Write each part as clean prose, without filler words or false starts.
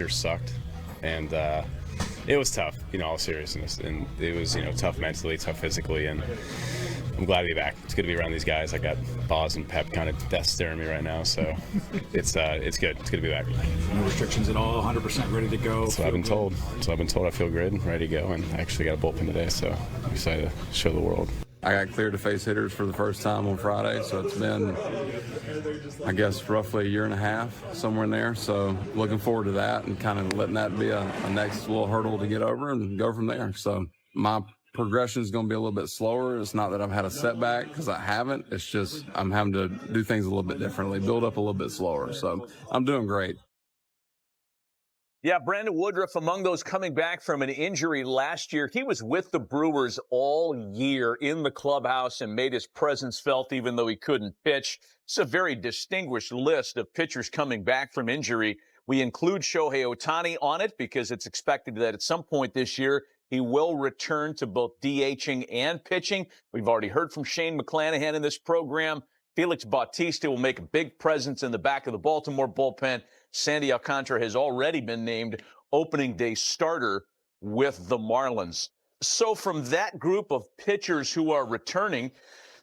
year sucked, and it was tough, all seriousness, and it was, tough mentally, tough physically, and I'm glad to be back. It's good to be around these guys. I got Boz and Pep kind of death staring me right now, so it's good. It's good to be back. No restrictions at all, 100% ready to go. So I've been told. I feel good, ready to go, and I actually got a bullpen today, so I'm excited to show the world. I got cleared to face hitters for the first time on Friday, so it's been, I guess, roughly a year and a half, somewhere in there. So looking forward to that and kind of letting that be a next little hurdle to get over and go from there. So my progression is going to be a little bit slower. It's not that I've had a setback, because I haven't. It's just I'm having to do things a little bit differently, build up a little bit slower. So I'm doing great. Yeah, Brandon Woodruff, among those coming back from an injury last year, he was with the Brewers all year in the clubhouse and made his presence felt even though he couldn't pitch. It's a very distinguished list of pitchers coming back from injury. We include Shohei Ohtani on it because it's expected that at some point this year he will return to both DHing and pitching. We've already heard from Shane McClanahan in this program. Felix Bautista will make a big presence in the back of the Baltimore bullpen. Sandy Alcantara has already been named opening day starter with the Marlins. So from that group of pitchers who are returning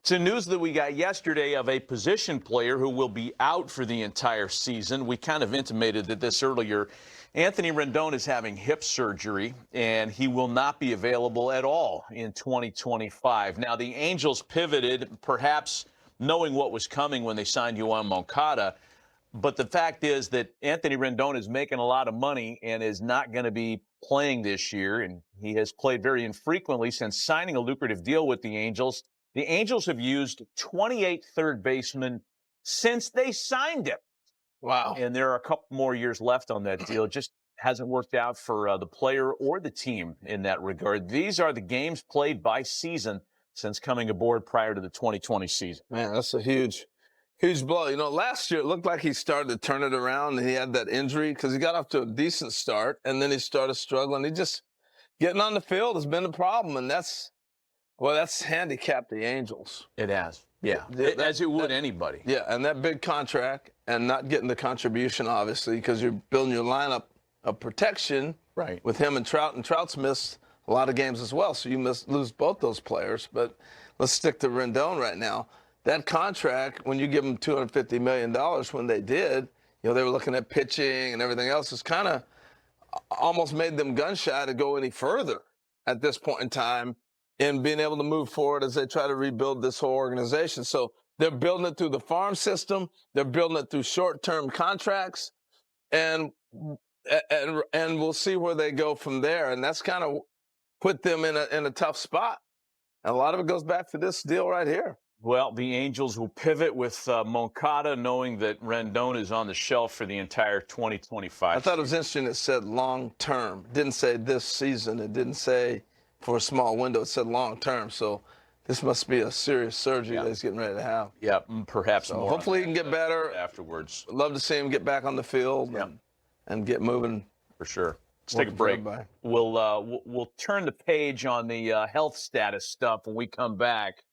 to news that we got yesterday of a position player who will be out for the entire season. We kind of intimated that this earlier. Anthony Rendon is having hip surgery, and he will not be available at all in 2025. Now, the Angels pivoted, perhaps knowing what was coming when they signed Yoan Moncada. But the fact is that Anthony Rendon is making a lot of money and is not going to be playing this year. And he has played very infrequently since signing a lucrative deal with the Angels. The Angels have used 28 third basemen since they signed him. Wow. And there are a couple more years left on that deal. It just hasn't worked out for the player or the team in that regard. These are the games played by season since coming aboard prior to the 2020 season. Man, that's a huge blow. Last year it looked like he started to turn it around, and he had that injury because he got off to a decent start, and then he started struggling. He just getting on the field has been a problem, and that's handicapped the Angels. It has. Yeah, as it would anybody. Yeah, and that big contract and not getting the contribution, obviously, because you're building your lineup of protection right with him and Trout's missed a lot of games as well, so you lose both those players. But let's stick to Rendon right now. That contract, when you give them $250 million, when they did, they were looking at pitching and everything else. It's kind of almost made them gun shy to go any further at this point in time in being able to move forward as they try to rebuild this whole organization. So they're building it through the farm system. They're building it through short-term contracts, and we'll see where they go from there. And that's kind of put them in a tough spot. And a lot of it goes back to this deal right here. Well, the Angels will pivot with Moncada, knowing that Rendon is on the shelf for the entire 2025. I thought it was interesting it said long-term. It didn't say this season. It didn't say for a small window. It said long-term. So this must be a serious surgery that he's getting ready to have. Yeah, perhaps more. Hopefully he can get better afterwards. Love to see him get back on the field and get moving. For sure. Let's take a break. We'll turn the page on the health status stuff when we come back.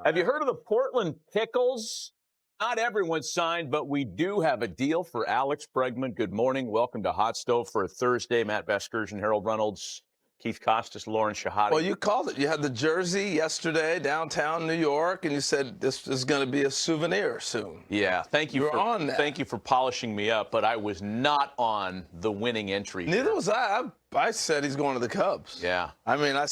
Have you heard of the Portland Pickles? Not everyone signed, but we do have a deal for Alex Bregman. Good morning. Welcome to Hot Stove for a Thursday. Matt Veskursion, Harold Reynolds, Keith Costas, Lauren Shahadi. Well, you called it. You had the jersey yesterday downtown New York, and you said this is going to be a souvenir soon. Yeah, thank you. You're on that. Thank you for polishing me up, but I was not on the winning entry. Neither was I. I said he's going to the Cubs. Yeah. I mean, I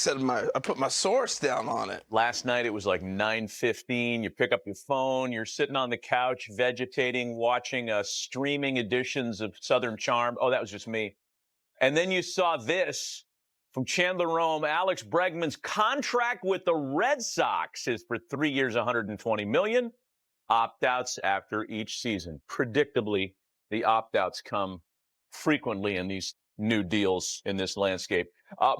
put my source down on it. Last night it was like 9:15. You pick up your phone. You're sitting on the couch, vegetating, watching streaming editions of Southern Charm. Oh, that was just me. And then you saw this from Chandler Rome. Alex Bregman's contract with the Red Sox is for 3 years, $120 million. Opt-outs after each season. Predictably, the opt-outs come frequently in these new deals in this landscape.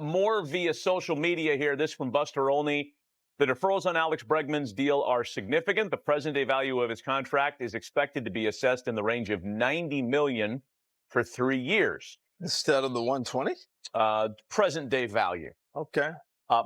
More via social media here. This from Buster Olney. The deferrals on Alex Bregman's deal are significant. The present-day value of his contract is expected to be assessed in the range of $90 million for 3 years. Instead of the 120? Present-day value. Okay.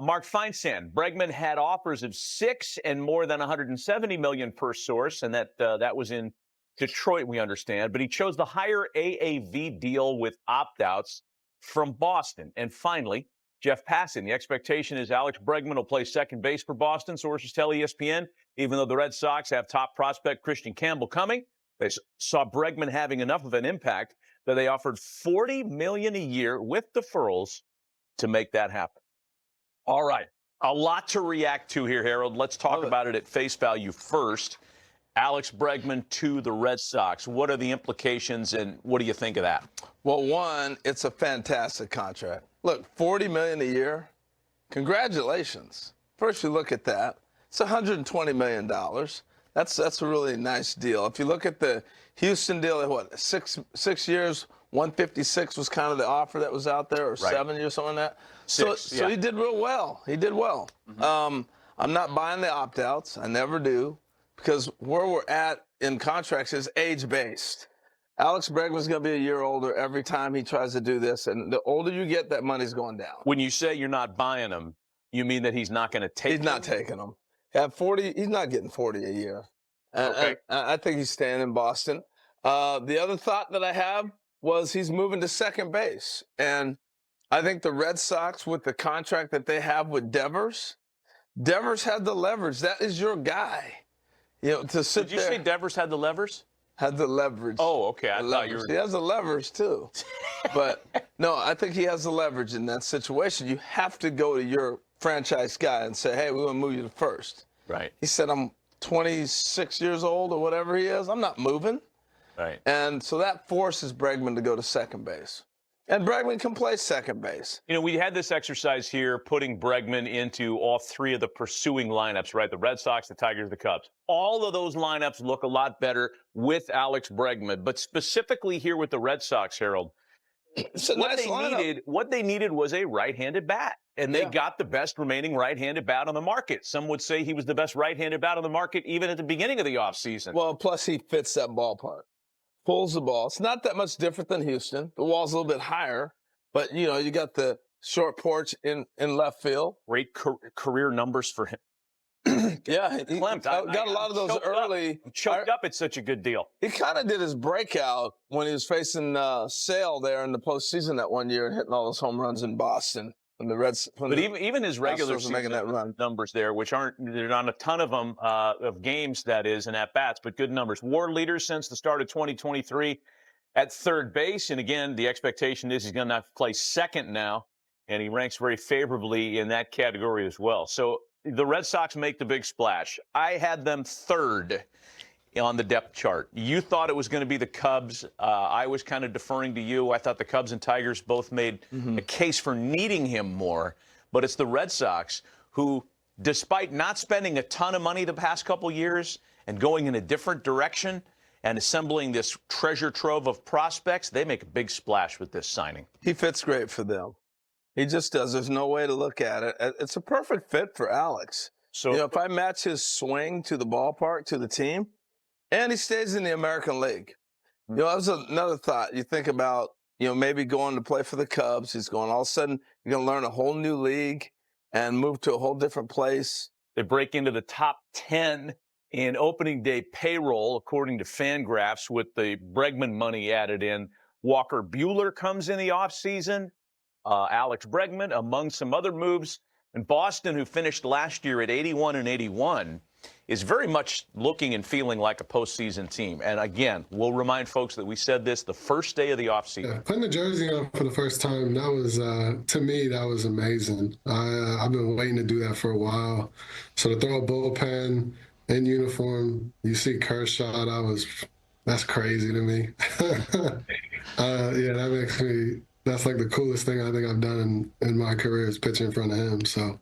Mark Feinsand, Bregman had offers of $6 and more than $170 million per source, and that was in Detroit, we understand, but he chose the higher AAV deal with opt-outs from Boston. And finally, Jeff Passan. The expectation is Alex Bregman will play second base for Boston, sources tell ESPN. Even though the Red Sox have top prospect Christian Campbell coming, they saw Bregman having enough of an impact that they offered $40 million a year with deferrals to make that happen. All right. A lot to react to here, Harold. Let's talk about it at face value first. Alex Bregman to the Red Sox. What are the implications, and what do you think of that? Well, one, it's a fantastic contract. Look, $40 million a year. Congratulations. First, you look at that. It's $120 million. That's a really nice deal. If you look at the Houston deal, what, six years, 156 was kind of the offer that was out there, or 7 years, something like that. So he did real well. He did well. I'm not buying the opt-outs. I never do, because where we're at in contracts is age-based. Alex Bregman's going to be a year older every time he tries to do this, and the older you get, that money's going down. When you say you're not buying him, you mean that he's not going to take them? He's not taking them. At 40, he's not getting 40 a year. Okay. I think he's staying in Boston. The other thought that I have was he's moving to second base. And I think the Red Sox, with the contract that they have with Devers had the leverage. That is your guy. You know, to sit there. Did you say Devers had the levers? Had the leverage. Oh, okay. I thought you were. He has the leverage, too. But, no, I think he has the leverage in that situation. You have to go to your franchise guy and say, hey, we want to move you to first. Right. He said, I'm 26 years old or whatever he is. I'm not moving. Right. And so that forces Bregman to go to second base. And Bregman can play second base. You know, we had this exercise here, putting Bregman into all three of the pursuing lineups, right? The Red Sox, the Tigers, the Cubs. All of those lineups look a lot better with Alex Bregman. But specifically here with the Red Sox, Harold, what they needed was a right-handed bat. And they got the best remaining right-handed bat on the market. Some would say he was the best right-handed bat on the market even at the beginning of the offseason. Well, plus he fits that ballpark. Pulls the ball. It's not that much different than Houston. The wall's a little bit higher, but, you know, you got the short porch in left field. Great career numbers for him. Yeah, he got a lot of those early. Choked up. It's such a good deal. He kind of did his breakout when he was facing Sale there in the postseason that one year and hitting all those home runs in Boston. And the Reds, but even his regular season making that run. Numbers there, which there's not a ton of them of games, that is, and at bats, but good numbers. WAR leader since the start of 2023 at third base, and again, the expectation is he's going to play second now, and he ranks very favorably in that category as well. So the Red Sox make the big splash. I had them third on the depth chart. You thought it was going to be the Cubs. I was kind of deferring to you. I thought the Cubs and Tigers both made a case for needing him more. But it's the Red Sox who, despite not spending a ton of money the past couple years and going in a different direction and assembling this treasure trove of prospects, they make a big splash with this signing. He fits great for them. He just does. There's no way to look at it. It's a perfect fit for Alex. So, you know, if I match his swing to the ballpark, to the team, and he stays in the American League. You know, that was another thought. You think about, you know, maybe going to play for the Cubs. He's going, all of a sudden, you're going to learn a whole new league and move to a whole different place. They break into the top 10 in opening day payroll, according to Fangraphs, with the Bregman money added in. Walker Buehler comes in the offseason. Alex Bregman, among some other moves. And Boston, who finished last year at 81-81, is very much looking and feeling like a postseason team. And again, we'll remind folks that we said this the first day of the offseason. Yeah, putting the jersey on for the first time, that was, to me, that was amazing. I've been waiting to do that for a while. So to throw a bullpen in uniform, you see Kershaw, that's crazy to me. Yeah, that makes me, that's like the coolest thing I think I've done in my career is pitching in front of him. So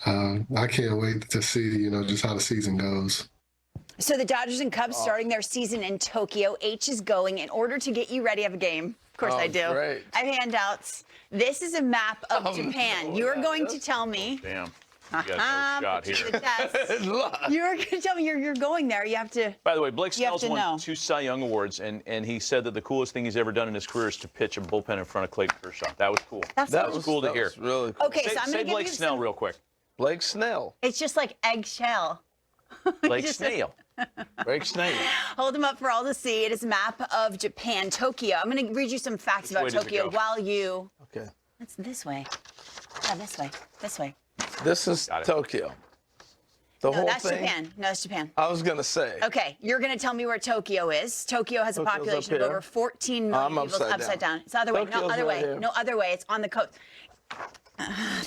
I can't wait to see, you know, just how the season goes. So the Dodgers and Cubs starting their season in Tokyo. H is going in order to get you ready. I have a game. Of course I do. Great. I have handouts. This is a map of Japan. You're going to tell me. Damn. You got no shot here. You're going to tell me you're going there. You have to. By the way, Blake Snell's won 2 Cy Young Awards, and he said that the coolest thing he's ever done in his career is to pitch a bullpen in front of Clayton Kershaw. That was cool. That was cool to hear. Was really cool. Okay, so I'm going to give Blake you Snell real quick. Blake Snell. It's just like eggshell. Blake Snell. Break snake. Hold them up for all to see. It is a map of Japan, Tokyo. I'm going to read you some facts about Tokyo while you... Okay. It's this way. Yeah, this way. This way. This is Tokyo. The No, whole that's thing? Japan. No, that's Japan. I was going to say. Okay, you're going to tell me where Tokyo is. Tokyo has a Tokyo's population up of here. over 14 million I'm people. upside down. It's the other way. No Tokyo's other right way. here. No other way. It's on the coast.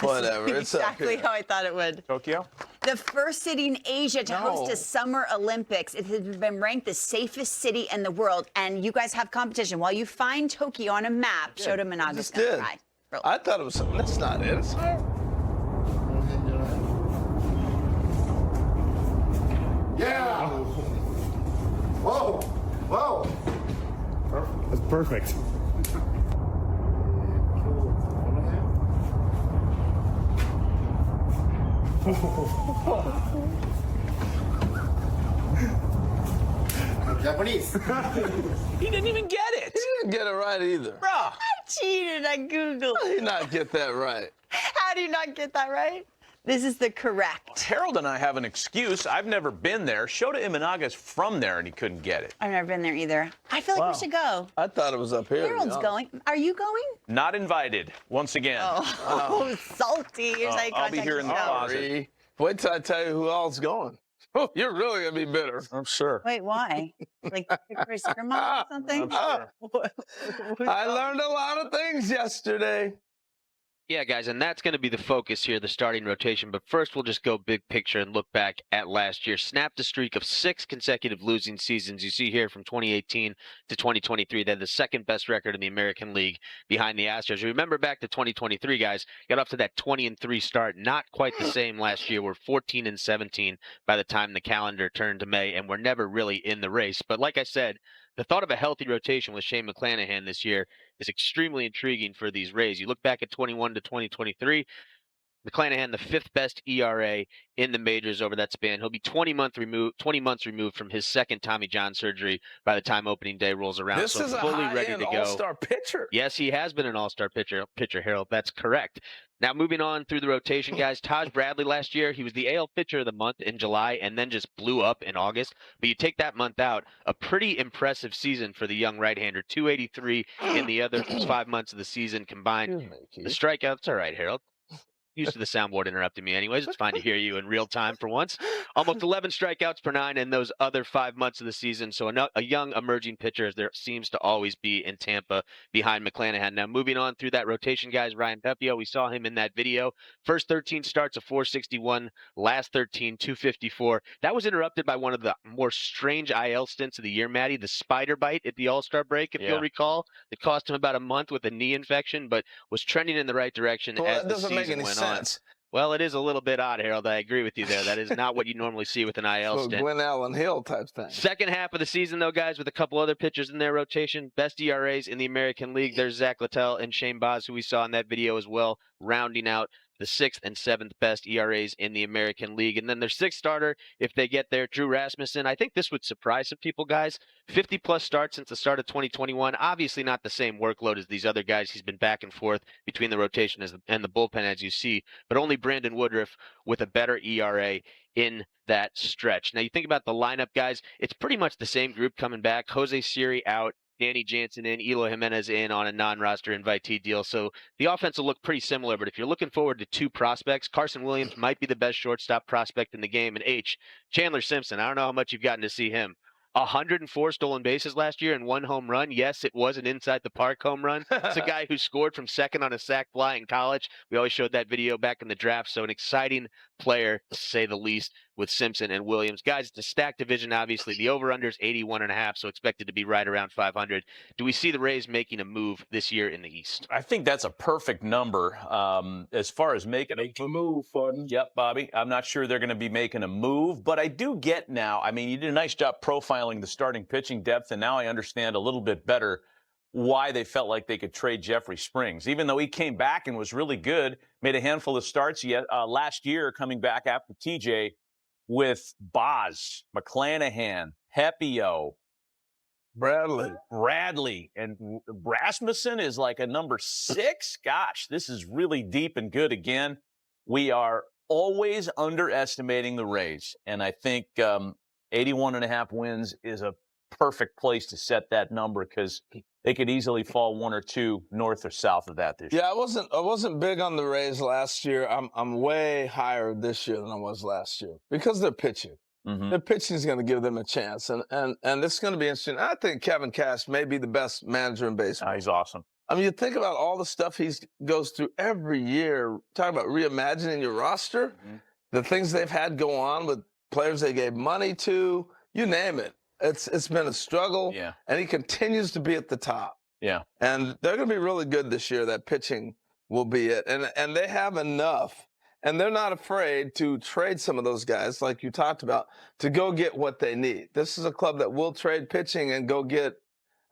Whatever. It's up Exactly here. how I thought it would. Tokyo? The first city in Asia to host No. a Summer Olympics. It has been ranked the safest city in the world. And you guys have competition. While you find Tokyo on a map, Shota Managa's Just going to did. try. Roll. I thought it was something. That's not it. It's not. Yeah. Whoa. Whoa. That's perfect. Japanese. He didn't even get it. He didn't get it right either. Bruh. I cheated at Google. How did he not get that right? How do you not get that right? This is the correct. Harold and I have an excuse. I've never been there. Shota Imanaga's from there, and he couldn't get it. I've never been there either. I feel like we should go. I thought it was up here. to be Harold's honest. going. Are you going? Not invited, once again. Oh, salty. Here's how you I'll be contact here in the yourself. closet. Sorry. Wait till I tell you who all's going. Oh, you're really going to be bitter. I'm sure. Wait, why? Like Chris Grandma or something? I learned a lot of things yesterday. Yeah, guys, and that's going to be the focus here, the starting rotation. But first, we'll just go big picture and look back at last year. Snapped a streak of 6 consecutive losing seasons. You see here from 2018 to 2023, they had the second best record in the American League behind the Astros. Remember back to 2023, guys, got off to that 20-3 start. Not quite the same last year. We're 14-17 by the time the calendar turned to May, and we're never really in the race. But like I said, the thought of a healthy rotation with Shane McClanahan this year is extremely intriguing for these Rays. You look back at 21 to 2023, McClanahan, the 5th best ERA in the majors over that span. He'll be 20 months removed from his second Tommy John surgery by the time opening day rolls around. This so is a fully ready high-end to go. all-star pitcher. Yes, he has been an all-star pitcher, Harold. That's correct. Now, moving on through the rotation, guys, Taj Bradley last year, he was the AL pitcher of the month in July and then just blew up in August. But you take that month out, a pretty impressive season for the young right-hander. 283 in the other 5 months of the season combined. The strikeouts, all right, Harold. Used to the soundboard interrupting me anyways. It's fine to hear you in real time for once. Almost 11 strikeouts per 9 in those other 5 months of the season. So a young emerging pitcher, as there seems to always be in Tampa behind McClanahan. Now moving on through that rotation, guys, Ryan Pepio, we saw him in that video. First 13 starts of 461, last 13, 254. That was interrupted by one of the more strange IL stints of the year, Matty, the spider bite at the All-Star break, if you'll recall. It cost him about a month with a knee infection, but was trending in the right direction as the season went on. Well, it is a little bit odd, Harold. I agree with you there. That is not what you normally see with an IL So stint. Glenn Allen Hill type thing. Second half of the season, though, guys, with a couple other pitchers in their rotation. Best ERAs in the American League. There's Zach Littell and Shane Baz, who we saw in that video as well, rounding out the 6th and 7th best ERAs in the American League. And then their 6th starter, if they get there, Drew Rasmussen. I think this would surprise some people, guys. 50-plus starts since the start of 2021. Obviously not the same workload as these other guys. He's been back and forth between the rotation and the bullpen, as you see. But only Brandon Woodruff with a better ERA in that stretch. Now, you think about the lineup, guys. It's pretty much the same group coming back. Jose Siri out. Danny Jansen in, Eloy Jimenez in on a non-roster invitee deal. So the offense will look pretty similar, but if you're looking forward to 2 prospects, Carson Williams might be the best shortstop prospect in the game. And Chandler Simpson, I don't know how much you've gotten to see him. 104 stolen bases last year and 1 home run. Yes, it was an inside-the-park home run. It's a guy who scored from second on a sac fly in college. We always showed that video back in the draft. So an exciting player, to say the least, with Simpson and Williams. Guys, it's a stacked division, obviously. The over-under is 81.5, so expected to be right around 500. Do we see the Rays making a move this year in the East? I think that's a perfect number. As far as making a move, Fun. Yep, Bobby. I'm not sure they're going to be making a move, but I do get now. I mean, you did a nice job profiling the starting pitching depth, and now I understand a little bit better why they felt like they could trade Jeffrey Springs. Even though he came back and was really good, made a handful of starts last year coming back after TJ with Baz, McClanahan, Pepio, Bradley, and Rasmussen is like a number 6. Gosh, this is really deep and good again. We are always underestimating the Rays, and I think 81.5 wins is a perfect place to set that number because they could easily fall 1 or 2 north or south of that this year. Yeah, I wasn't big on the Rays last year. I'm way higher this year than I was last year because they're pitching. Mm-hmm. Their pitching is going to give them a chance, and it's going to be interesting. I think Kevin Cash may be the best manager in baseball. He's awesome. I mean, you think about all the stuff he goes through every year. Talking about reimagining your roster, the things they've had go on with players they gave money to, you name it. It's been a struggle, Yeah. and he continues to be at the top. Yeah. And they're going to be really good this year. That pitching will be it. And they have enough, and they're not afraid to trade some of those guys, like you talked about, to go get what they need. This is a club that will trade pitching and go get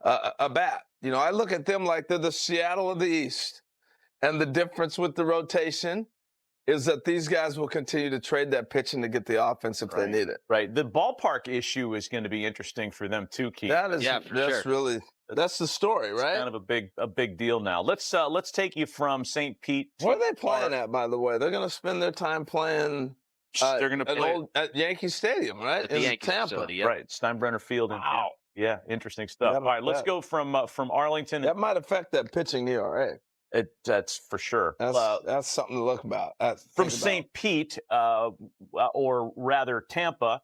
a bat. You know, I look at them like they're the Seattle of the East. And the difference with the rotation is that these guys will continue to trade that pitching to get the offense if they need it. Right. The ballpark issue is going to be interesting for them too, Keith. That's the story, right? It's kind of a big deal now. Let's take you from St. Pete. Where are they playing at, by the way? They're going to spend their time playing. They're going to play at Yankee Stadium, right? At the Yankee Tampa. facility, yep. Right, Steinbrenner Field. Wow. Yeah, interesting stuff. All right, let's go from Arlington. That might affect that pitching ERA. That's for sure. That's something to look about. From St. Pete, or rather Tampa,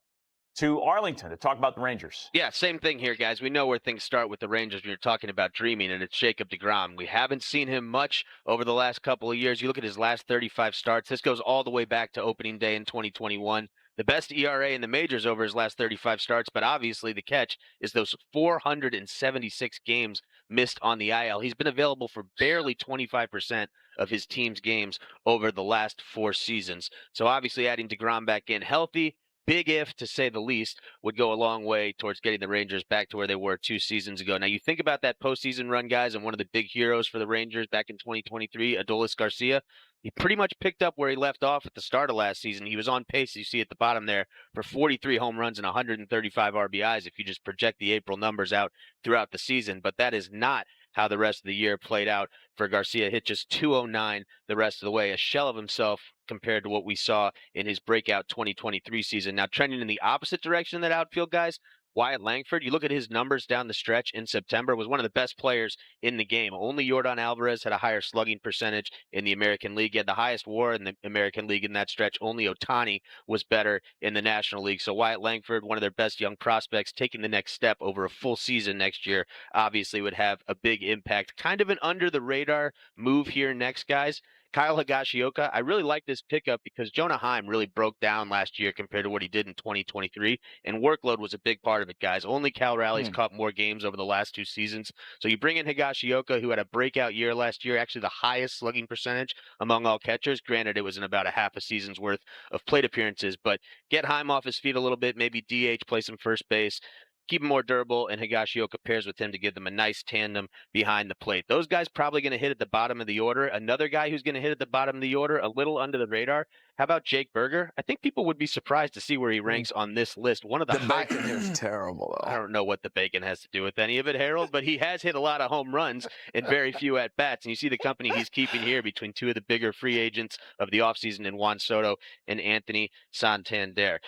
to Arlington to talk about the Rangers. Yeah, same thing here, guys. We know where things start with the Rangers when you're talking about dreaming, and it's Jacob deGrom. We haven't seen him much over the last couple of years. You look at his last 35 starts. This goes all the way back to opening day in 2021. The best ERA in the majors over his last 35 starts, but obviously the catch is those 476 games missed on the IL. He's been available for barely 25% of his team's games over the last 4 seasons. So obviously adding deGrom back in healthy, big if, to say the least, would go a long way towards getting the Rangers back to where they were 2 seasons ago. Now, you think about that postseason run, guys, and one of the big heroes for the Rangers back in 2023, Adolis Garcia. He pretty much picked up where he left off at the start of last season. He was on pace, you see at the bottom there, for 43 home runs and 135 RBIs if you just project the April numbers out throughout the season. But that is not how the rest of the year played out for Garcia. Hit just 209 the rest of the way, a shell of himself compared to what we saw in his breakout 2023 season. Now, trending in the opposite direction of that outfield, guys, Wyatt Langford, you look at his numbers down the stretch in September, was one of the best players in the game. Only Yordan Alvarez had a higher slugging percentage in the American League. He had the highest WAR in the American League in that stretch. Only Ohtani was better in the National League. So Wyatt Langford, one of their best young prospects, taking the next step over a full season next year, obviously would have a big impact. Kind of an under-the-radar move here next, guys. Kyle Higashioka, I really like this pickup because Jonah Heim really broke down last year compared to what he did in 2023, and workload was a big part of it, guys. Only Cal Raleigh's caught more games over the last 2 seasons. So you bring in Higashioka, who had a breakout year last year, actually the highest slugging percentage among all catchers. Granted, it was in about a half a season's worth of plate appearances, but get Heim off his feet a little bit, maybe DH, play some first base. Keep him more durable, and Higashioka pairs with him to give them a nice tandem behind the plate. Those guys probably going to hit at the bottom of the order. Another guy who's going to hit at the bottom of the order, a little under the radar. How about Jake Berger? I think people would be surprised to see where he ranks on this list. One of the bacon here is terrible, though. I don't know what the bacon has to do with any of it, Harold, but he has hit a lot of home runs and very few at-bats. And you see the company he's keeping here between 2 of the bigger free agents of the offseason in Juan Soto and Anthony Santander.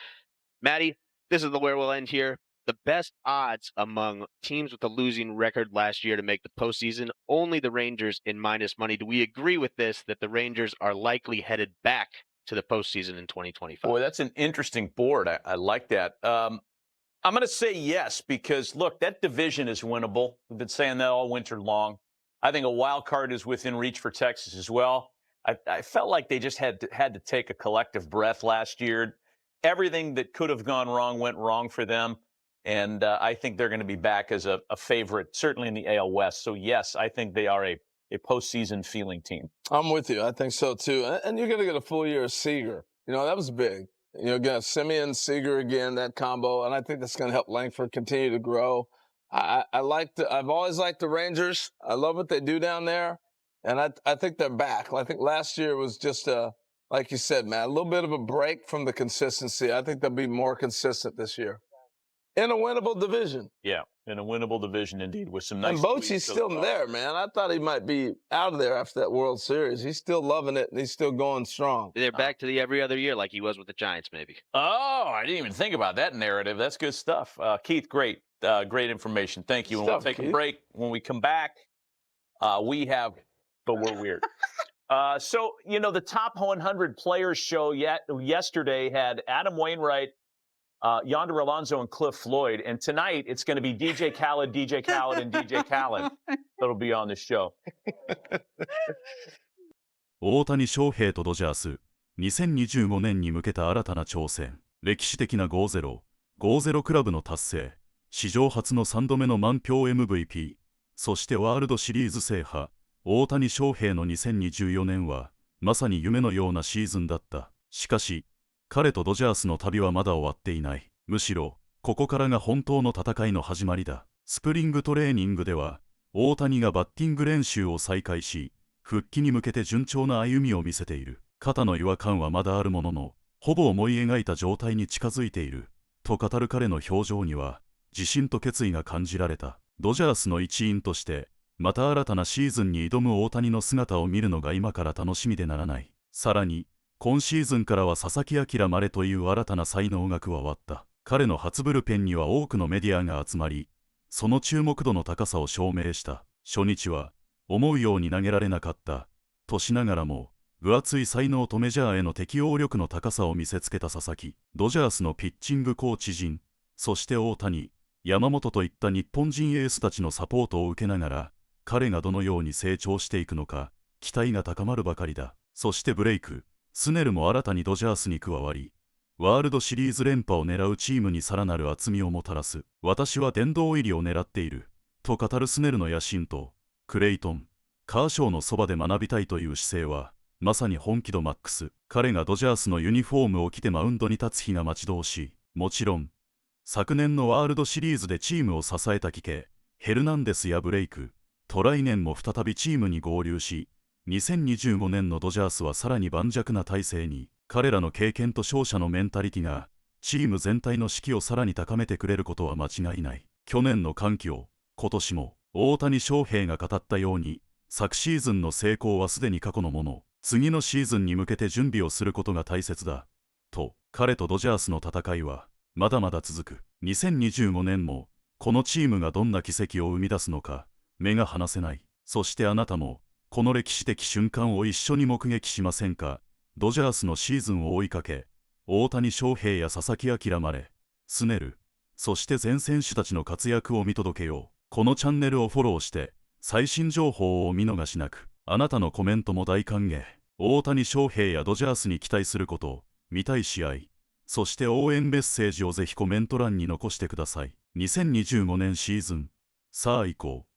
Maddie, this is where we'll end here. The best odds among teams with a losing record last year to make the postseason, only the Rangers in minus money. Do we agree with this, that the Rangers are likely headed back to the postseason in 2025? Boy, that's an interesting board. I like that. I'm going to say yes because, look, that division is winnable. We've been saying that all winter long. I think a wild card is within reach for Texas as well. I felt like they just had to take a collective breath last year. Everything that could have gone wrong went wrong for them. And I think they're going to be back as a favorite, certainly in the AL West. So, yes, I think they are a postseason feeling team. I'm with you. I think so, too. And you're going to get a full year of Seager. You know, that was big. You know, again, Simeon, Seager again, that combo. And I think that's going to help Langford continue to grow. I've always liked the Rangers. I love what they do down there. And I think they're back. I think last year was just like you said, man, a little bit of a break from the consistency. I think they'll be more consistent this year. In a winnable division. Yeah, in a winnable division indeed, with some nice. And Bochy's still there, man. I thought he might be out of there after that World Series. He's still loving it, and he's still going strong. They're back to the every other year like he was with the Giants, maybe. Oh, I didn't even think about that narrative. That's good stuff. Keith, great information. Thank you. And we'll take a break. When we come back, we have, but we're weird. So, the top 100 players show yesterday had Adam Wainwright, Yonder Alonso, and Cliff Floyd. And tonight, it's going to be DJ Khaled, and DJ Khaled that'll be on the show. 大谷翔平とドジャース、2025年に向けた新たな挑戦。歴史的な5-0クラブの達成。史上初の3度目の満票 MVP。そしてワールドシリーズ制覇。大谷翔平の2024年は、まさに夢のようなシーズンだった。しかし、彼とドジャースの旅はまだ終わっていない。むしろ、ここからが本当の戦いの始まりだ。スプリングトレーニングでは、大谷がバッティング練習を再開し、復帰に向けて順調な歩みを見せている。肩の違和感はまだあるものの、ほぼ思い描いた状態に近づいている。と語る彼の表情には、自信と決意が感じられた。ドジャースの一員として、また新たなシーズンに挑む大谷の姿を見るのが今から楽しみでならない。さらに、今シーズンからは佐々木朗まれという新たな才能が加わった。彼の初ブルペンには多くのメディアが集まり、その注目度の高さを証明した。初日は、思うように投げられなかった。としながらも、分厚い才能とメジャーへの適応力の高さを見せつけた佐々木。ドジャースのピッチングコーチ陣、そして大谷、山本といった日本人エースたちのサポートを受けながら、彼がどのように成長していくのか、期待が高まるばかりだ。そしてブレイク、スネルも新たにドジャースに加わり、ワールドシリーズ連覇を狙うチームにさらなる厚みをもたらす。私は殿堂入りを狙っている。と語るスネルの野心と、クレイトン、カーショーのそばで学びたいという姿勢は、まさに本気度マックス。彼がドジャースのユニフォームを着てマウンドに立つ日が待ち遠しい。もちろん、昨年のワールドシリーズでチームを支えた貴家、ヘルナンデスやブレイク、と来年も再びチームに合流し、2025年のドジャースはさらに盤石な体制に、彼らの経験と勝者のメンタリティが、チーム全体の士気をさらに高めてくれることは間違いない。去年の歓喜を、今年も、大谷翔平が語ったように、昨シーズンの成功はすでに過去のもの、次のシーズンに向けて準備をすることが大切だ。と、彼とドジャースの戦いは、まだまだ続く。2025年も、このチームがどんな奇跡を生み出すのか、目が離せない。そしてあなたも、この歴史的瞬間を一緒に目撃しませんか。ドジャースのシーズンを追いかけ、大谷翔平や佐々木朗まで、スネル、そして全選手たちの活躍を見届けよう。このチャンネルをフォローして、最新情報をお見逃しなく。あなたのコメントも大歓迎。大谷翔平やドジャースに期待すること、見たい試合、そして応援メッセージをぜひコメント欄に残してください。2025年シーズン、さあ行こう。